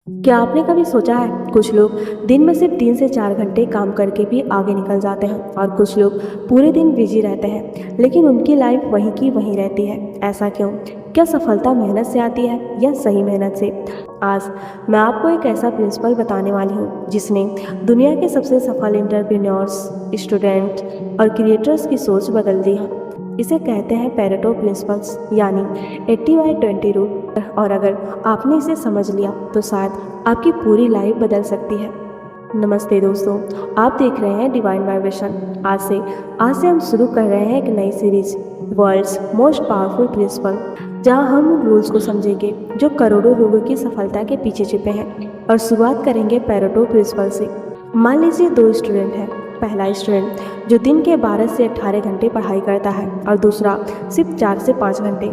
क्या आपने कभी सोचा है कुछ लोग दिन में सिर्फ 3 से 4 घंटे काम करके भी आगे निकल जाते हैं और कुछ लोग पूरे दिन बिजी रहते हैं लेकिन उनकी लाइफ वहीं की वहीं रहती है। ऐसा क्यों? क्या सफलता मेहनत से आती है या सही मेहनत से? आज मैं आपको एक ऐसा प्रिंसिपल बताने वाली हूँ जिसने दुनिया के सबसे सफल एंटरप्रेन्योर्स, स्टूडेंट और क्रिएटर्स की सोच बदल दी है। इसे कहते हैं पेरेटो प्रिंसिपल्स यानी 80/20 रूल। और अगर आपने इसे समझ लिया तो शायद आपकी पूरी लाइफ बदल सकती है। नमस्ते दोस्तों, आप देख रहे हैं डिवाइन वाइब्रेशन। आज से हम शुरू कर रहे हैं एक नई series, world's most powerful principle, जहां हम उन रूल्स को समझेंगे जो करोड़ों लोगों की सफलता के पीछे छिपे हैं। और शुरुआत करेंगे पेरेटो प्रिंसिपल से। मान लीजिए 2 स्टूडेंट हैं। पहला स्टूडेंट जो दिन के 12 से 18 घंटे पढ़ाई करता है और दूसरा सिर्फ 4 से 5 घंटे।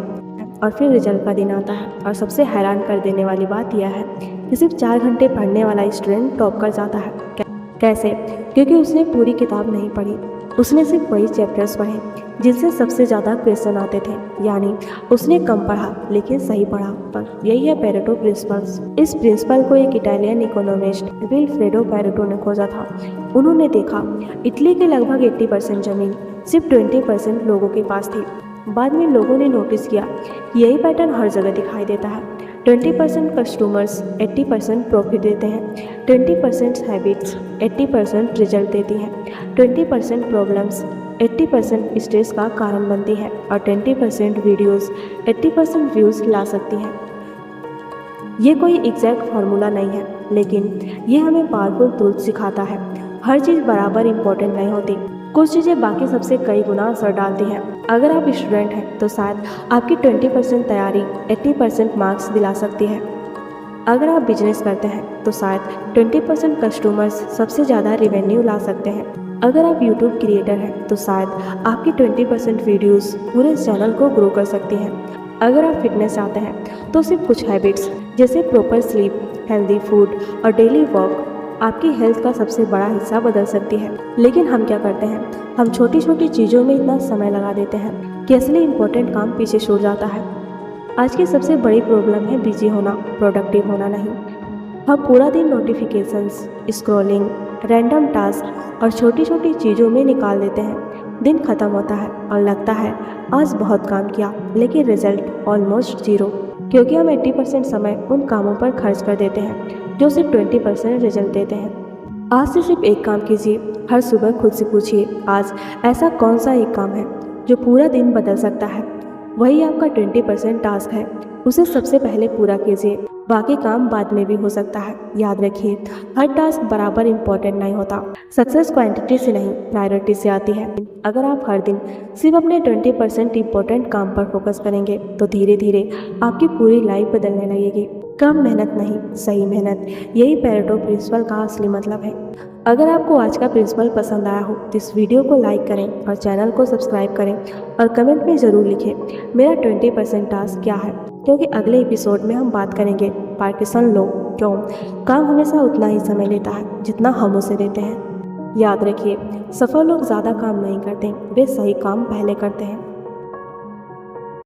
और फिर रिजल्ट का दिन आता है और सबसे हैरान कर देने वाली बात यह है कि सिर्फ 4 घंटे पढ़ने वाला स्टूडेंट टॉप कर जाता है। कैसे? क्योंकि उसने पूरी किताब नहीं पढ़ी, उसने सिर्फ वही चैप्टर्स पढ़े जिनसे सबसे ज़्यादा क्वेश्चन आते थे। यानी उसने कम पढ़ा लेकिन सही पढ़ा। पर यही है पेरेटो प्रिंसिपल्स। इस प्रिंसिपल को एक इटालियन इकोनॉमिस्ट विल्फ्रेडो पेरेटो ने खोजा था। उन्होंने देखा इटली के लगभग 80% जमीन सिर्फ 20% लोगों के पास थी। बाद में लोगों ने नोटिस किया यही पैटर्न हर जगह दिखाई देता है। 20% कस्टमर्स 80% प्रॉफिट देते हैं, 20% हैबिट्स 80% रिजल्ट देती हैं, 20% प्रॉब्लम्स 80% स्ट्रेस का कारण बनती है और 20% वीडियोस 80% व्यूज़ ला सकती हैं। ये कोई एग्जैक्ट फार्मूला नहीं है, लेकिन ये हमें पावरफुल टूल्स सिखाता है। हर चीज़ बराबर इम्पोर्टेंट नहीं होती, कुछ चीज़ें बाकी सबसे कई गुना असर डालती हैं। अगर आप स्टूडेंट हैं तो शायद आपकी 20% तैयारी 80% मार्क्स दिला सकती है। अगर आप बिजनेस करते हैं तो शायद 20% कस्टमर्स सबसे ज़्यादा रेवेन्यू ला सकते हैं। अगर आप यूट्यूब क्रिएटर हैं तो शायद आपकी 20% वीडियोस पूरे चैनल को ग्रो कर सकती हैं। अगर आप फिटनेस चाहते हैं तो सिर्फ कुछ हैबिट्स जैसे प्रॉपर स्लीप, हेल्दी फूड और डेली वॉक आपकी हेल्थ का सबसे बड़ा हिस्सा बदल सकती है। लेकिन हम क्या करते हैं? हम छोटी छोटी चीज़ों में इतना समय लगा देते हैं कि असली इम्पोर्टेंट काम पीछे छूट जाता है। आज की सबसे बड़ी प्रॉब्लम है बिजी होना, प्रोडक्टिव होना नहीं। हम पूरा दिन नोटिफिकेशंस, स्क्रॉलिंग, रैंडम टास्क और छोटी छोटी चीज़ों में निकाल देते हैं। दिन खत्म होता है और लगता है आज बहुत काम किया, लेकिन रिजल्ट ऑलमोस्ट 0, क्योंकि हम 80% समय उन कामों पर खर्च कर देते हैं जो सिर्फ 20% रिजल्ट देते हैं। आज से सिर्फ एक काम कीजिए। हर सुबह खुद से पूछिए, आज ऐसा कौन सा एक काम है जो पूरा दिन बदल सकता है। वही आपका 20% टास्क है, उसे सबसे पहले पूरा कीजिए। बाकी काम बाद में भी हो सकता है। याद रखिए, हर टास्क बराबर इम्पोर्टेंट नहीं होता। सक्सेस क्वांटिटी से नहीं, प्रायोरिटी से आती है। अगर आप हर दिन सिर्फ अपने 20% इम्पोर्टेंट काम पर फोकस करेंगे तो धीरे धीरे आपकी पूरी लाइफ बदलने लगेगी। कम मेहनत नहीं, सही मेहनत, यही पेरेटो प्रिंसिपल का असली मतलब है। अगर आपको आज का प्रिंसिपल पसंद आया हो तो इस वीडियो को लाइक करें और चैनल को सब्सक्राइब करें और कमेंट में ज़रूर लिखें मेरा 20% टास्क क्या है, क्योंकि अगले एपिसोड में हम बात करेंगे पार्किंसन लॉ, क्यों काम हमेशा उतना ही समय लेता है जितना हम उसे देते हैं। याद रखिए, सफल लोग ज़्यादा काम नहीं करते, वे सही काम पहले करते हैं।